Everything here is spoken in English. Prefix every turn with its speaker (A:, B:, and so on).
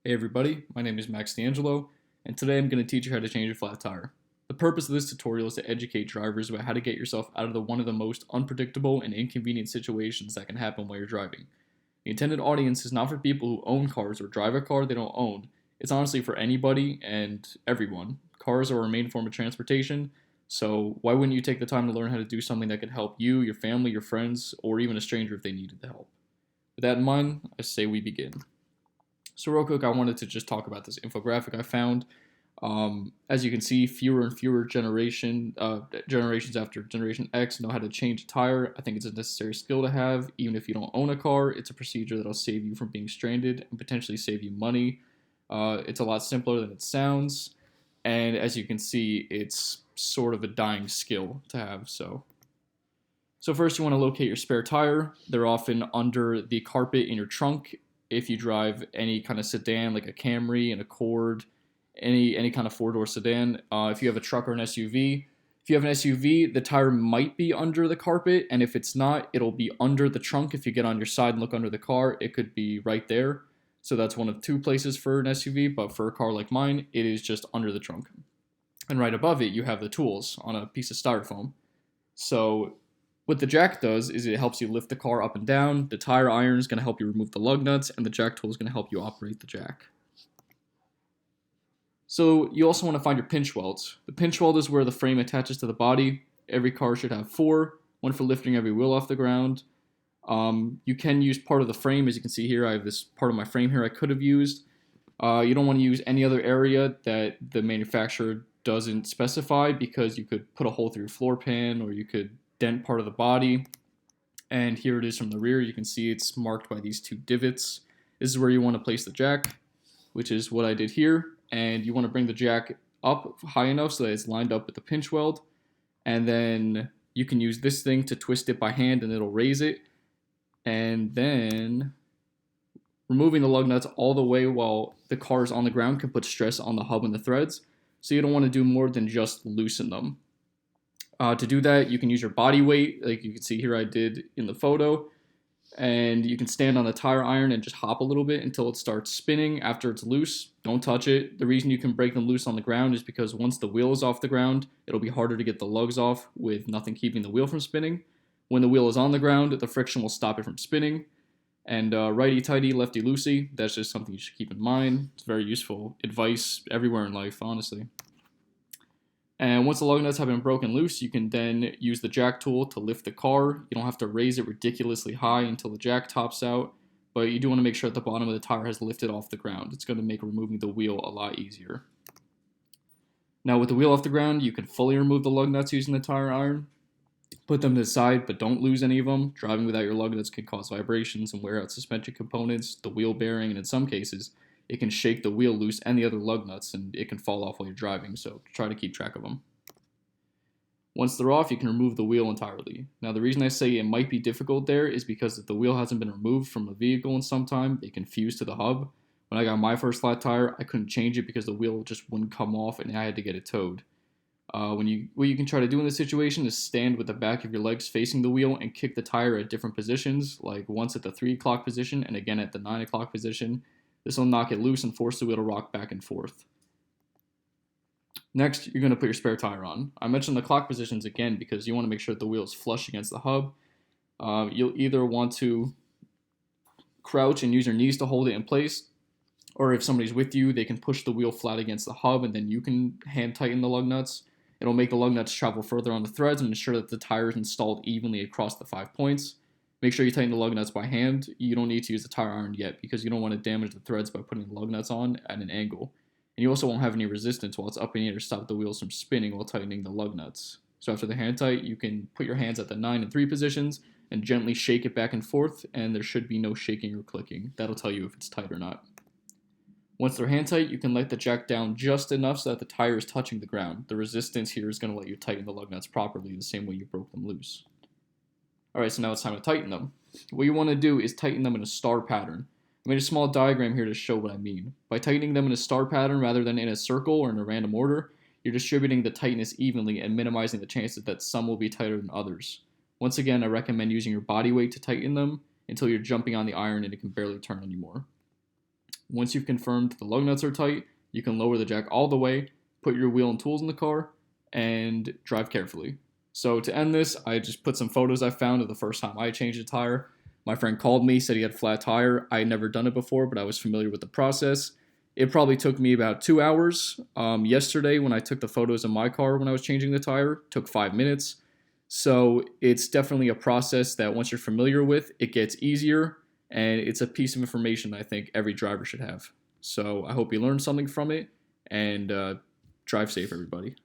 A: Hey everybody, my name is Max D'Angelo, and today I'm going to teach you how to change a flat tire. The purpose of this tutorial is to educate drivers about how to get yourself out of one of the most unpredictable and inconvenient situations that can happen while you're driving. The intended audience is not for people who own cars or drive a car they don't own. It's honestly for anybody and everyone. Cars are our main form of transportation, so why wouldn't you take the time to learn how to do something that could help you, your family, your friends, or even a stranger if they needed the help? With that in mind, I say we begin. So real quick, I wanted to just talk about this infographic I found. As you can see, fewer and fewer generations after Generation X know how to change a tire. I think it's a necessary skill to have, even if you don't own a car. It's a procedure that'll save you from being stranded and potentially save you money. It's a lot simpler than it sounds, and as you can see, it's sort of a dying skill to have. So first, you want to locate your spare tire. They're often under the carpet in your trunk if you drive any kind of sedan like a Camry, an Accord, any kind of four-door sedan. If you have a truck or an SUV, if you have an SUV, the tire might be under the carpet, and if it's not, it'll be under the trunk. If you get on your side and look under the car, it could be right there. So that's one of two places for an SUV, but for a car like mine, it is just under the trunk. And right above it, you have the tools on a piece of styrofoam. So what the jack does is it helps you lift the car up and down. The tire iron is going to help you remove the lug nuts, and the jack tool is going to help you operate the jack. So you also want to find your pinch welds. The pinch weld is where the frame attaches to the body. Every car should have four, one for lifting every wheel off the ground. You can use part of the frame. As you can see here, I have this part of my frame here I could have used. You don't want to use any other area that the manufacturer doesn't specify, because you could put a hole through your floor pan, or you could dent part of the body. And here it is from the rear. You can see it's marked by these two divots. This is where you want to place the jack, which is what I did here. And you want to bring the jack up high enough so that it's lined up with the pinch weld. And then you can use this thing to twist it by hand and it'll raise it. And then removing the lug nuts all the way while the car is on the ground can put stress on the hub and the threads. So you don't want to do more than just loosen them. To do that, you can use your body weight, like you can see here I did in the photo, and you can stand on the tire iron and just hop a little bit until it starts spinning. After it's loose, don't touch it. The reason you can break them loose on the ground is because once the wheel is off the ground, it'll be harder to get the lugs off with nothing keeping the wheel from spinning. When the wheel is on the ground, the friction will stop it from spinning. And righty-tighty, lefty-loosey, that's just something you should keep in mind. It's very useful advice everywhere in life, honestly. And once the lug nuts have been broken loose, you can then use the jack tool to lift the car. You don't have to raise it ridiculously high until the jack tops out, but you do want to make sure that the bottom of the tire has lifted off the ground. It's going to make removing the wheel a lot easier. Now with the wheel off the ground, you can fully remove the lug nuts using the tire iron. Put them to the side, but don't lose any of them. Driving without your lug nuts can cause vibrations and wear out suspension components, the wheel bearing, and in some cases, it can shake the wheel loose and the other lug nuts, and it can fall off while you're driving, so try to keep track of them. Once they're off, you can remove the wheel entirely. Now, the reason I say it might be difficult there is because if the wheel hasn't been removed from a vehicle in some time, it can fuse to the hub. When I got my first flat tire, I couldn't change it because the wheel just wouldn't come off, and I had to get it towed. What you can try to do in this situation is stand with the back of your legs facing the wheel and kick the tire at different positions, like once at the 3 o'clock position and again at the 9 o'clock position. This will knock it loose and force the wheel to rock back and forth. Next, you're going to put your spare tire on. I mentioned the clock positions again because you want to make sure that the wheel is flush against the hub. You'll either want to crouch and use your knees to hold it in place, or if somebody's with you, they can push the wheel flat against the hub and then you can hand tighten the lug nuts. It'll make the lug nuts travel further on the threads and ensure that the tire is installed evenly across the 5 points. Make sure you tighten the lug nuts by hand. You don't need to use the tire iron yet because you don't want to damage the threads by putting the lug nuts on at an angle. And you also won't have any resistance while it's up in the air to stop the wheels from spinning while tightening the lug nuts. So after the hand tight, you can put your hands at the 9 and 3 positions and gently shake it back and forth, and there should be no shaking or clicking. That'll tell you if it's tight or not. Once they're hand tight, you can let the jack down just enough so that the tire is touching the ground. The resistance here is going to let you tighten the lug nuts properly the same way you broke them loose. Alright, so now it's time to tighten them. What you want to do is tighten them in a star pattern. I made a small diagram here to show what I mean. By tightening them in a star pattern rather than in a circle or in a random order, you're distributing the tightness evenly and minimizing the chances that some will be tighter than others. Once again, I recommend using your body weight to tighten them until you're jumping on the iron and it can barely turn anymore. Once you've confirmed the lug nuts are tight, you can lower the jack all the way, put your wheel and tools in the car, and drive carefully. So to end this, I just put some photos I found of the first time I changed a tire. My friend called me, said he had a flat tire. I had never done it before, but I was familiar with the process. It probably took me about 2 hours. Yesterday, when I took the photos of my car when I was changing the tire, took 5 minutes. So it's definitely a process that once you're familiar with, it gets easier, and it's a piece of information I think every driver should have. So I hope you learned something from it, and drive safe, everybody.